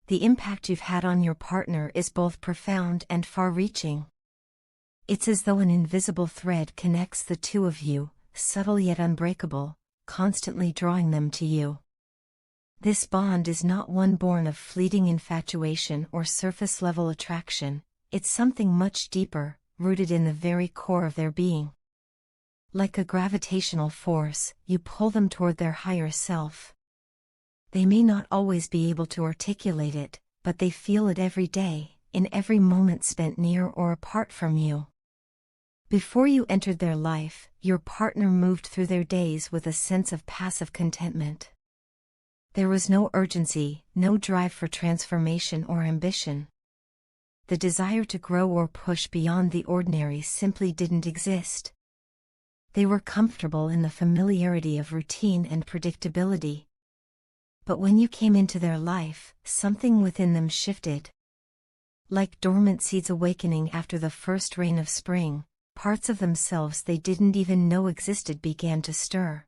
the impact you've had on your partner is both profound and far-reaching. It's as though an invisible thread connects the two of you, subtle yet unbreakable, constantly drawing them to you. This bond is not one born of fleeting infatuation or surface-level attraction, it's something much deeper, rooted in the very core of their being. Like a gravitational force, you pull them toward their higher self. They may not always be able to articulate it, but they feel it every day, in every moment spent near or apart from you. Before you entered their life, your partner moved through their days with a sense of passive contentment. There was no urgency, no drive for transformation or ambition. The desire to grow or push beyond the ordinary simply didn't exist. They were comfortable in the familiarity of routine and predictability. But when you came into their life, something within them shifted. Like dormant seeds awakening after the first rain of spring, parts of themselves they didn't even know existed began to stir.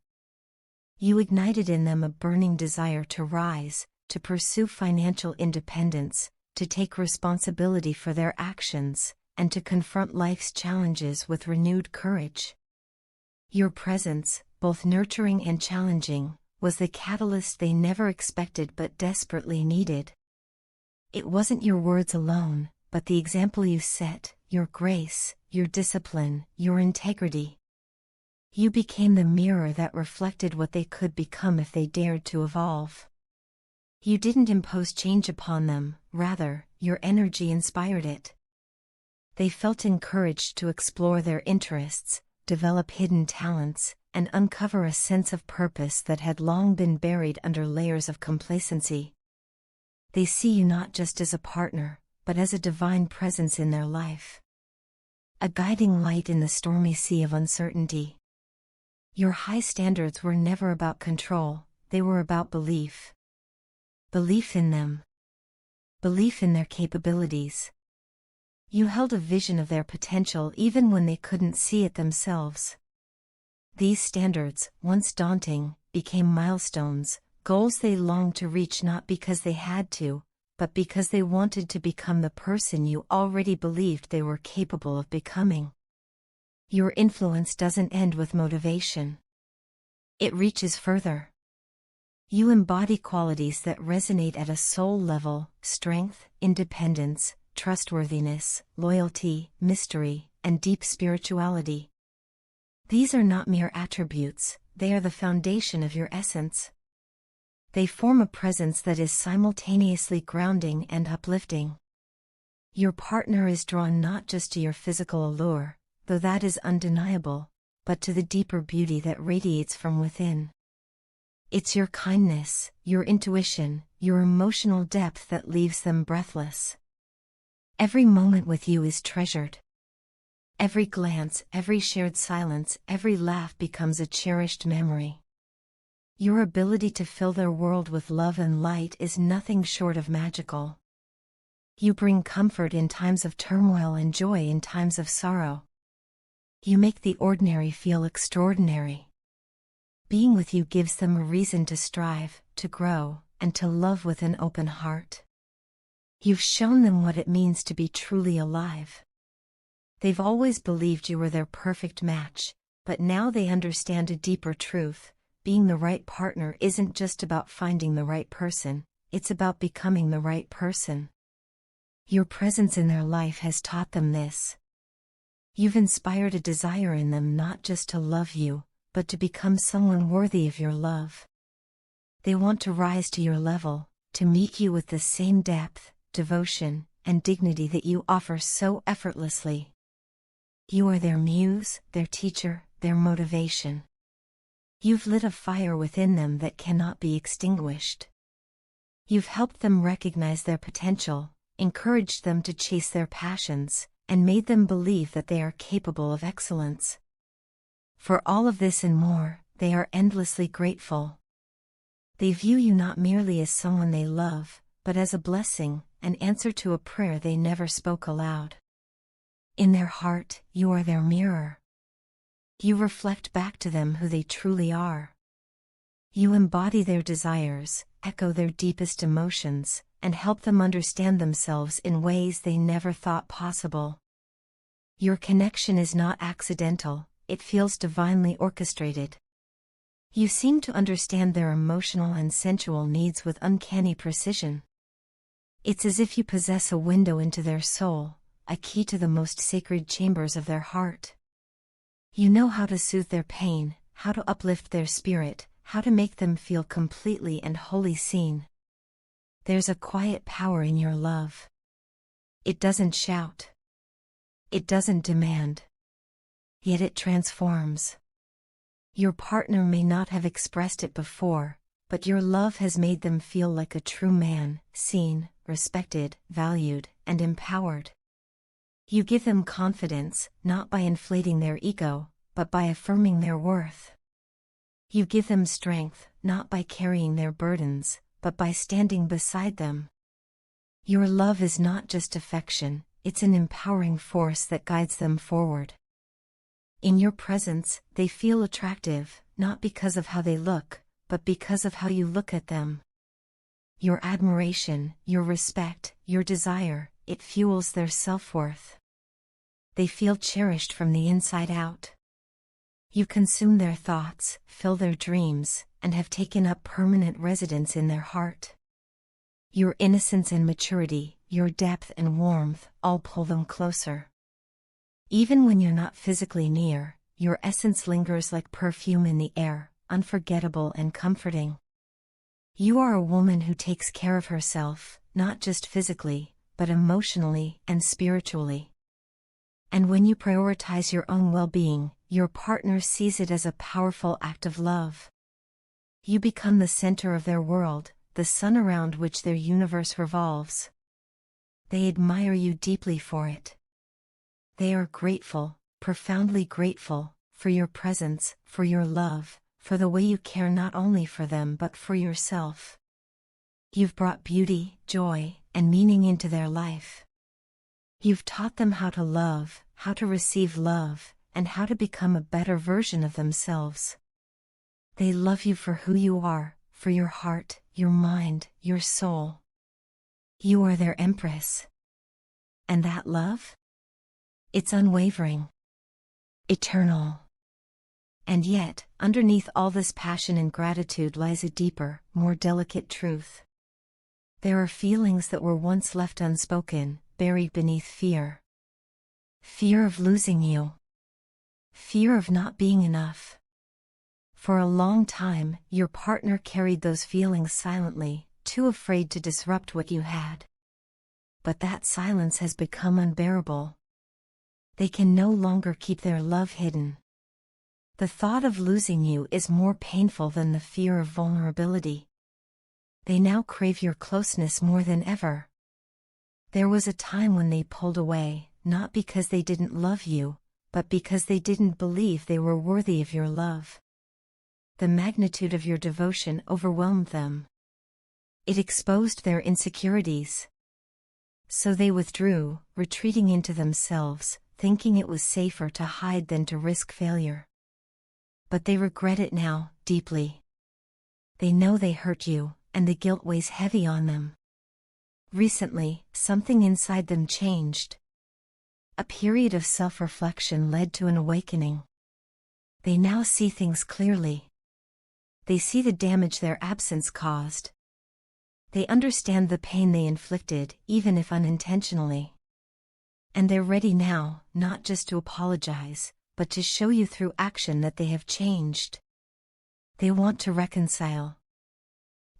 You ignited in them a burning desire to rise, to pursue financial independence, to take responsibility for their actions, and to confront life's challenges with renewed courage. Your presence, both nurturing and challenging, was the catalyst they never expected but desperately needed. It wasn't your words alone, but the example you set, your grace, your discipline, your integrity. You became the mirror that reflected what they could become if they dared to evolve. You didn't impose change upon them, rather, your energy inspired it. They felt encouraged to explore their interests, develop hidden talents, and uncover a sense of purpose that had long been buried under layers of complacency. They see you not just as a partner, but as a divine presence in their life. A guiding light in the stormy sea of uncertainty. Your high standards were never about control, they were about belief. Belief in them. Belief in their capabilities. You held a vision of their potential even when they couldn't see it themselves. These standards, once daunting, became milestones, goals they longed to reach not because they had to, but because they wanted to become the person you already believed they were capable of becoming. Your influence doesn't end with motivation. It reaches further. You embody qualities that resonate at a soul level: strength, independence, trustworthiness, loyalty, mystery, and deep spirituality. These are not mere attributes, they are the foundation of your essence. They form a presence that is simultaneously grounding and uplifting. Your partner is drawn not just to your physical allure, though that is undeniable, but to the deeper beauty that radiates from within. It's your kindness, your intuition, your emotional depth that leaves them breathless. Every moment with you is treasured. Every glance, every shared silence, every laugh becomes a cherished memory. Your ability to fill their world with love and light is nothing short of magical. You bring comfort in times of turmoil and joy in times of sorrow. You make the ordinary feel extraordinary. Being with you gives them a reason to strive, to grow, and to love with an open heart. You've shown them what it means to be truly alive. They've always believed you were their perfect match, but now they understand a deeper truth: being the right partner isn't just about finding the right person, it's about becoming the right person. Your presence in their life has taught them this. You've inspired a desire in them not just to love you, but to become someone worthy of your love. They want to rise to your level, to meet you with the same depth, devotion, and dignity that you offer so effortlessly. You are their muse, their teacher, their motivation. You've lit a fire within them that cannot be extinguished. You've helped them recognize their potential, encouraged them to chase their passions, and made them believe that they are capable of excellence. For all of this and more, they are endlessly grateful. They view you not merely as someone they love, but as a blessing, an answer to a prayer they never spoke aloud. In their heart, you are their mirror. You reflect back to them who they truly are. You embody their desires, echo their deepest emotions, and help them understand themselves in ways they never thought possible. Your connection is not accidental, it feels divinely orchestrated. You seem to understand their emotional and sensual needs with uncanny precision. It's as if you possess a window into their soul, a key to the most sacred chambers of their heart. You know how to soothe their pain, how to uplift their spirit, how to make them feel completely and wholly seen. There's a quiet power in your love. It doesn't shout. It doesn't demand. Yet it transforms. Your partner may not have expressed it before, but your love has made them feel like a true man, seen, respected, valued, and empowered. You give them confidence, not by inflating their ego, but by affirming their worth. You give them strength, not by carrying their burdens, but by standing beside them. Your love is not just affection, it's an empowering force that guides them forward. In your presence, they feel attractive, not because of how they look, but because of how you look at them. Your admiration, your respect, your desire, it fuels their self-worth. They feel cherished from the inside out. You consume their thoughts, fill their dreams, and have taken up permanent residence in their heart. Your innocence and maturity, your depth and warmth, all pull them closer. Even when you're not physically near, your essence lingers like perfume in the air, unforgettable and comforting. You are a woman who takes care of herself, not just physically, but emotionally and spiritually. And when you prioritize your own well-being, your partner sees it as a powerful act of love. You become the center of their world, the sun around which their universe revolves. They admire you deeply for it. They are grateful, profoundly grateful, for your presence, for your love, for the way you care not only for them but for yourself. You've brought beauty, joy, and meaning into their life. You've taught them how to love, how to receive love, and how to become a better version of themselves. They love you for who you are, for your heart, your mind, your soul. You are their empress. And that love? It's unwavering. Eternal. And yet, underneath all this passion and gratitude lies a deeper, more delicate truth. There are feelings that were once left unspoken, buried beneath fear. Fear of losing you. Fear of not being enough. For a long time, your partner carried those feelings silently, too afraid to disrupt what you had. But that silence has become unbearable. They can no longer keep their love hidden. The thought of losing you is more painful than the fear of vulnerability. They now crave your closeness more than ever. There was a time when they pulled away, not because they didn't love you, but because they didn't believe they were worthy of your love. The magnitude of your devotion overwhelmed them. It exposed their insecurities. So they withdrew, retreating into themselves, thinking it was safer to hide than to risk failure. But they regret it now, deeply. They know they hurt you, and the guilt weighs heavy on them. Recently, something inside them changed. A period of self-reflection led to an awakening. They now see things clearly. They see the damage their absence caused. They understand the pain they inflicted, even if unintentionally. And they're ready now, not just to apologize, but to show you through action that they have changed. They want to reconcile.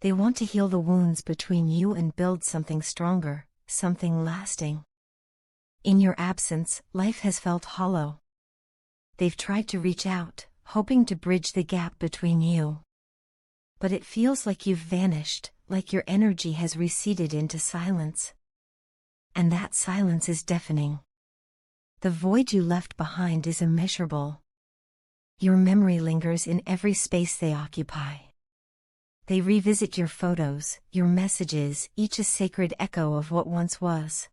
They want to heal the wounds between you and build something stronger, something lasting. In your absence, life has felt hollow. They've tried to reach out, hoping to bridge the gap between you. But it feels like you've vanished, like your energy has receded into silence. And that silence is deafening. The void you left behind is immeasurable. Your memory lingers in every space they occupy. They revisit your photos, your messages, each a sacred echo of what once was.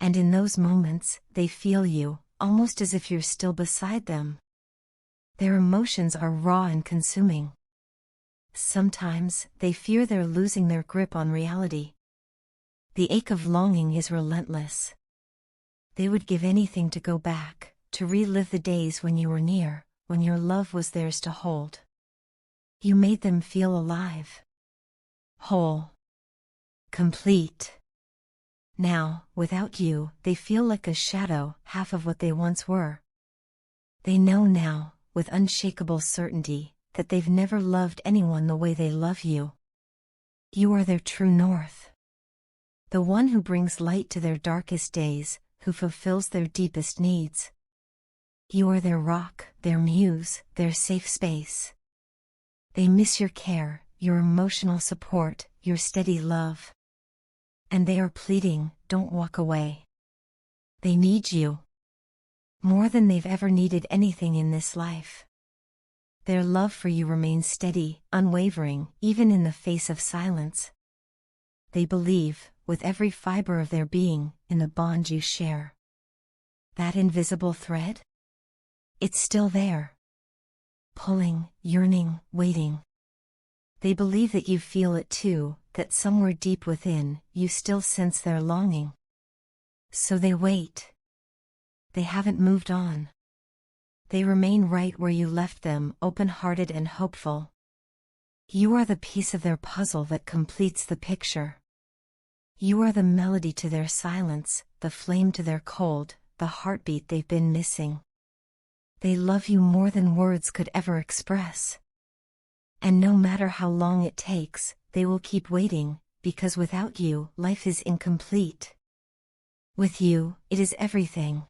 And in those moments, they feel you, almost as if you're still beside them. Their emotions are raw and consuming. Sometimes, they fear they're losing their grip on reality. The ache of longing is relentless. They would give anything to go back, to relive the days when you were near, when your love was theirs to hold. You made them feel alive, whole, complete. Now, without you, they feel like a shadow, half of what they once were. They know now, with unshakable certainty, that they've never loved anyone the way they love you. You are their true north. The one who brings light to their darkest days, who fulfills their deepest needs. You are their rock, their muse, their safe space. They miss your care, your emotional support, your steady love. And they are pleading, don't walk away. They need you. More than they've ever needed anything in this life. Their love for you remains steady, unwavering, even in the face of silence. They believe, with every fiber of their being, in the bond you share. That invisible thread? It's still there. Pulling, yearning, waiting. They believe that you feel it too, that somewhere deep within, you still sense their longing. So they wait. They haven't moved on. They remain right where you left them, open-hearted and hopeful. You are the piece of their puzzle that completes the picture. You are the melody to their silence, the flame to their cold, the heartbeat they've been missing. They love you more than words could ever express. And no matter how long it takes, they will keep waiting, because without you, life is incomplete. With you, it is everything.